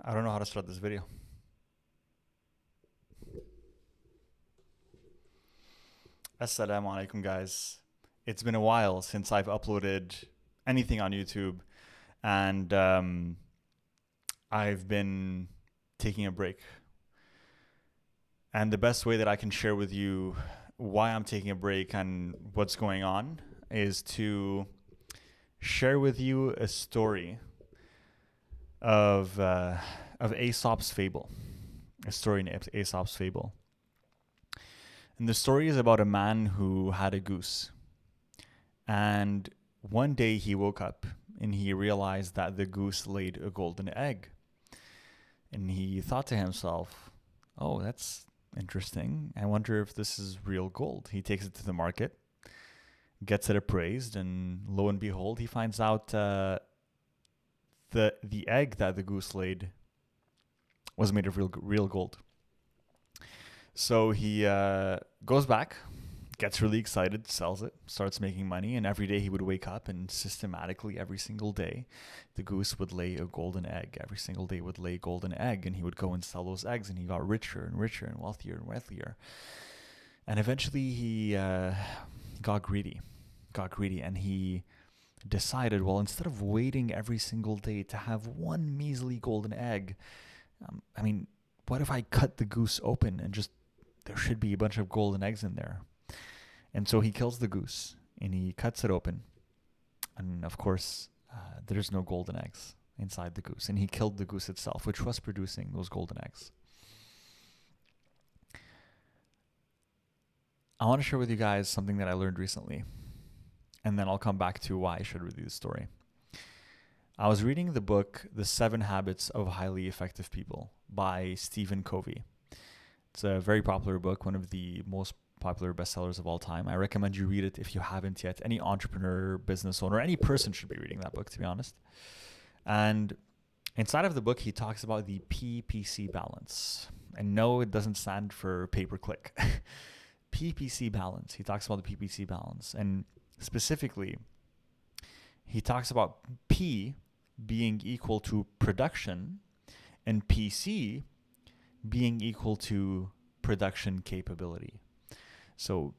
I don't know how to start this video. Assalamu alaikum, guys. It's been a while since I've uploaded anything on YouTube, and I've been taking a break. And the best way that I can share with you why I'm taking a break and what's going on is to share with you a story of Aesop's fable, a story in Aesop's fable. And the story is about a man who had a goose. And one day he woke up and he realized that the goose laid a golden egg. And he thought to himself, oh, that's interesting. I wonder if this is real gold. He takes it to the market, gets it appraised, and lo and behold, he finds out the egg that the goose laid was made of real gold. So he goes back, gets really excited, sells it, starts making money, and every day he would wake up and systematically every single day the goose would lay a golden egg. Every single day would lay a golden egg, and he would go and sell those eggs, and he got richer and richer and wealthier. And eventually he got greedy, and he decided, well, instead of waiting every single day to have one measly golden egg, what if I cut the goose open and just there should be a bunch of golden eggs in there? And so he kills the goose and he cuts it open. And of course, there's no golden eggs inside the goose. And he killed the goose itself, which was producing those golden eggs. I want to share with you guys something that I learned recently. And then I'll come back to why I shared with you the story. I was reading the book, The 7 Habits of Highly Effective People by Stephen Covey. It's a very popular book, one of the most popular bestsellers of all time. I recommend you read it if you haven't yet. Any entrepreneur, business owner, any person should be reading that book, to be honest. And inside of the book, he talks about the PPC balance. And no, it doesn't stand for pay-per-click. PPC balance. He talks about the PPC balance. And specifically, he talks about P being equal to production and PC being equal to production capability. So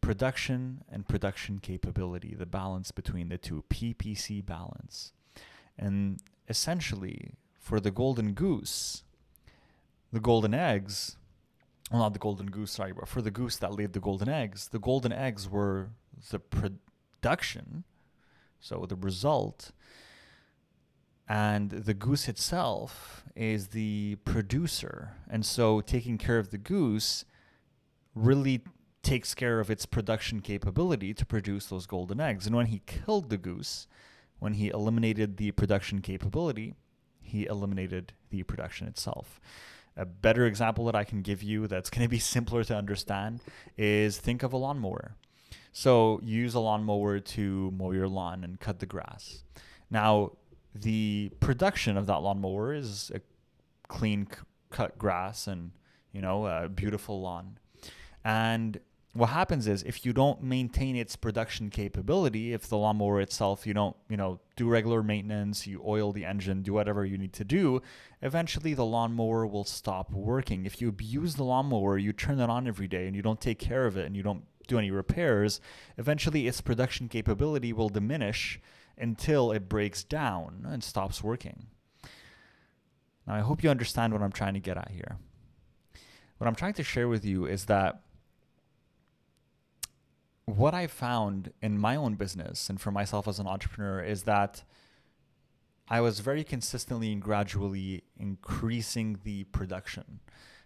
production and production capability, the balance between the two, PPC balance. And essentially, for the golden goose, the golden eggs, well, not the golden goose, sorry, but for the goose that laid the golden eggs were the production, so the result, and the goose itself is the producer. And so taking care of the goose really takes care of its production capability to produce those golden eggs. And when he killed the goose, when he eliminated the production capability, he eliminated the production itself. A better example that I can give you that's going to be simpler to understand is think of a lawnmower. So you use a lawnmower to mow your lawn and cut the grass. Now, the production of that lawnmower is a clean cut grass and, a beautiful lawn. And what happens is if you don't maintain its production capability, if the lawnmower itself, you don't, do regular maintenance, you oil the engine, do whatever you need to do, eventually the lawnmower will stop working. If you abuse the lawnmower, you turn it on every day and you don't take care of it and you don't do any repairs, eventually its production capability will diminish until it breaks down and stops working. Now, I hope you understand what I'm trying to get at here. What I'm trying to share with you is that what I found in my own business and for myself as an entrepreneur is that I was very consistently and gradually increasing the production.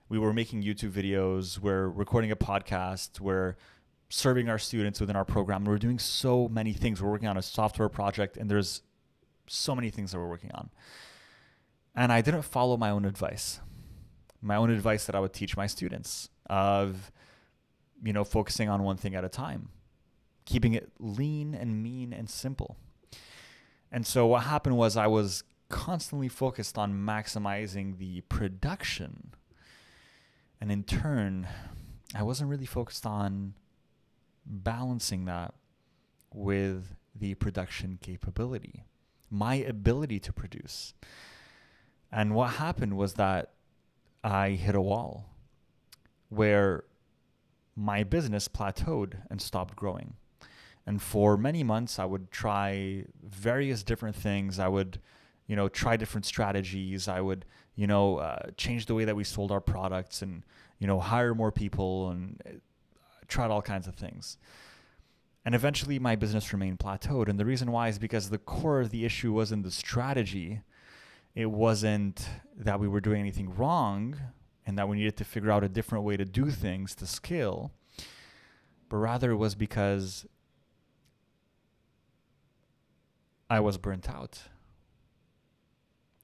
We were making YouTube videos, we're recording a podcast, we're serving our students within our program. We're doing so many things. We're working on a software project, and there's so many things that we're working on. And I didn't follow my own advice that I would teach my students of, focusing on one thing at a time, keeping it lean and mean and simple. And so what happened was I was constantly focused on maximizing the production. And in turn, I wasn't really focused on balancing that with the production capability, my ability to produce. And what happened was that I hit a wall where my business plateaued and stopped growing. And for many months, I would try various different things. I would, try different strategies. I would, change the way that we sold our products and, hire more people and tried all kinds of things. And eventually my business remained plateaued. And the reason why is because the core of the issue wasn't the strategy. It wasn't that we were doing anything wrong and that we needed to figure out a different way to do things to scale, but rather it was because I was burnt out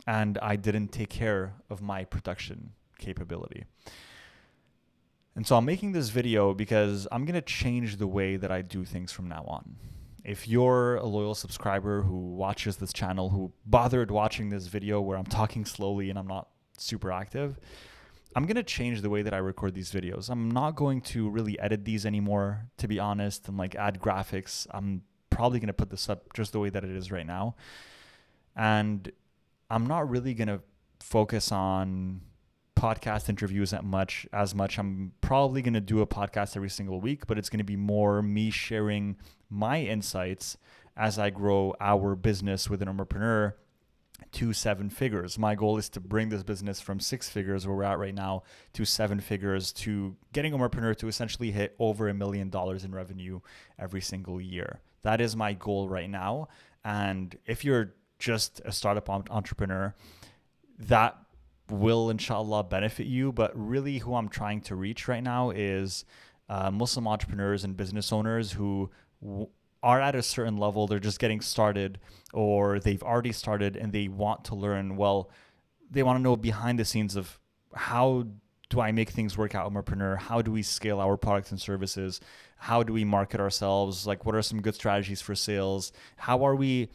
and I didn't take care of my production capability. And so I'm making this video because I'm going to change the way that I do things from now on. If you're a loyal subscriber who watches this channel, who bothered watching this video where I'm talking slowly and I'm not super active, I'm going to change the way that I record these videos. I'm not going to really edit these anymore, to be honest, and add graphics. I'm probably going to put this up just the way that it is right now. And I'm not really going to focus on podcast interviews as much. I'm probably going to do a podcast every single week, but it's going to be more me sharing my insights as I grow our business within Ummahpreneur to 7 figures. My goal is to bring this business from 6 figures, where we're at right now, to 7 figures, to getting Ummahpreneur to essentially hit over $1 million in revenue every single year. That is my goal right now. And if you're just a startup entrepreneur, that will inshallah benefit you. But really who I'm trying to reach right now is Muslim entrepreneurs and business owners who are at a certain level. They're just getting started, or they've already started and they want to learn. Well, they want to know behind the scenes of how do I make things work at Ummahpreneur? How do we scale our products and services? How do we market ourselves? What are some good strategies for sales? How are we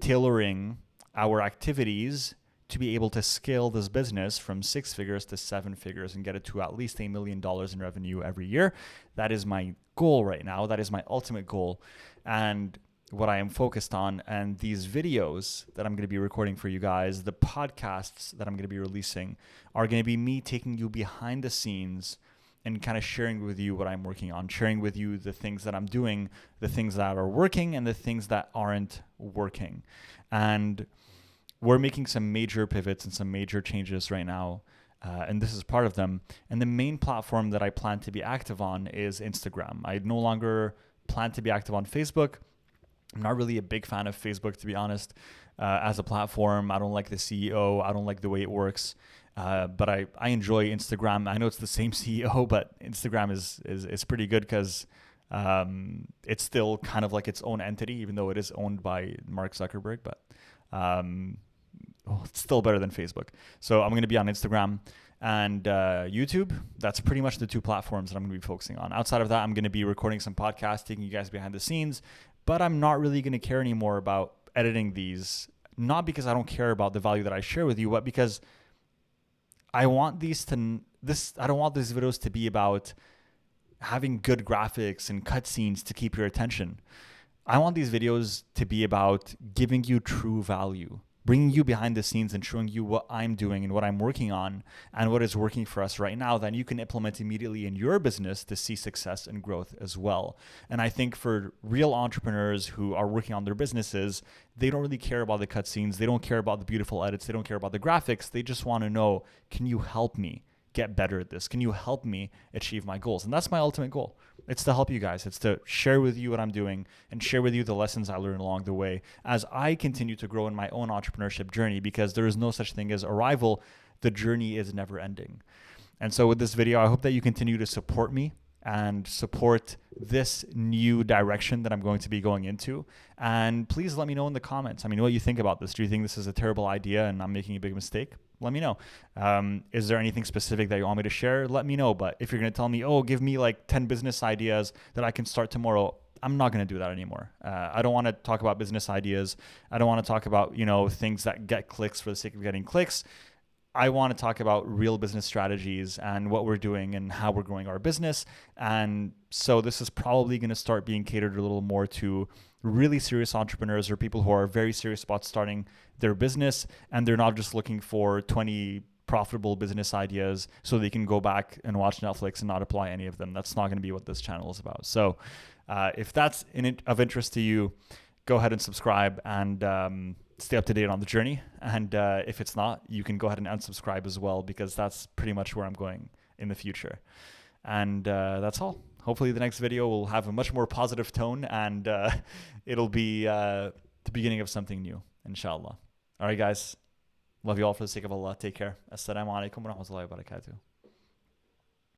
tailoring our activities to be able to scale this business from 6 figures to 7 figures and get it to at least $1 million in revenue every year? That is my goal right now. That is my ultimate goal. And what I am focused on, and these videos that I'm going to be recording for you guys, the podcasts that I'm going to be releasing, are going to be me taking you behind the scenes and kind of sharing with you what I'm working on, sharing with you the things that I'm doing, the things that are working and the things that aren't working. And we're making some major pivots and some major changes right now, and this is part of them. And the main platform that I plan to be active on is Instagram. I no longer plan to be active on Facebook. I'm not really a big fan of Facebook, to be honest, as a platform. I don't like the CEO. I don't like the way it works. But I enjoy Instagram. I know it's the same CEO, but Instagram is pretty good because it's still kind of like its own entity, even though it is owned by Mark Zuckerberg. But it's still better than Facebook. So I'm going to be on Instagram and YouTube. That's pretty much the 2 platforms that I'm going to be focusing on. Outside of that, I'm going to be recording some podcasts, taking you guys behind the scenes, but I'm not really going to care anymore about editing these, not because I don't care about the value that I share with you, but because I don't want these videos to be about having good graphics and cutscenes to keep your attention. I want these videos to be about giving you true value, bringing you behind the scenes and showing you what I'm doing and what I'm working on and what is working for us right now that you can implement immediately in your business to see success and growth as well. And I think for real entrepreneurs who are working on their businesses, they don't really care about the cutscenes. They don't care about the beautiful edits. They don't care about the graphics. They just want to know, can you help me get better at this? Can you help me achieve my goals? And that's my ultimate goal. It's to help you guys. It's to share with you what I'm doing and share with you the lessons I learned along the way as I continue to grow in my own entrepreneurship journey, because there is no such thing as arrival. The journey is never ending. And so with this video, I hope that you continue to support me and support this new direction that I'm going to be going into. And please let me know in the comments. What you think about this. Do you think this is a terrible idea and I'm making a big mistake? Let me know. Is there anything specific that you want me to share? Let me know. But if you're going to tell me, give me 10 business ideas that I can start tomorrow, I'm not going to do that anymore. I don't want to talk about business ideas. I don't want to talk about, things that get clicks for the sake of getting clicks. I want to talk about real business strategies and what we're doing and how we're growing our business. And so this is probably going to start being catered a little more to really serious entrepreneurs or people who are very serious about starting their business, and they're not just looking for 20 profitable business ideas so they can go back and watch Netflix and not apply any of them. That's not going to be what this channel is about. So if that's of interest to you, go ahead and subscribe and stay up to date on the journey. And if it's not, you can go ahead and unsubscribe as well, because that's pretty much where I'm going in the future. And that's all. Hopefully the next video will have a much more positive tone, and it'll be the beginning of something new, inshallah. All right, guys. Love you all for the sake of Allah. Take care. Assalamu alaikum wa rahmatullahi wa barakatuh.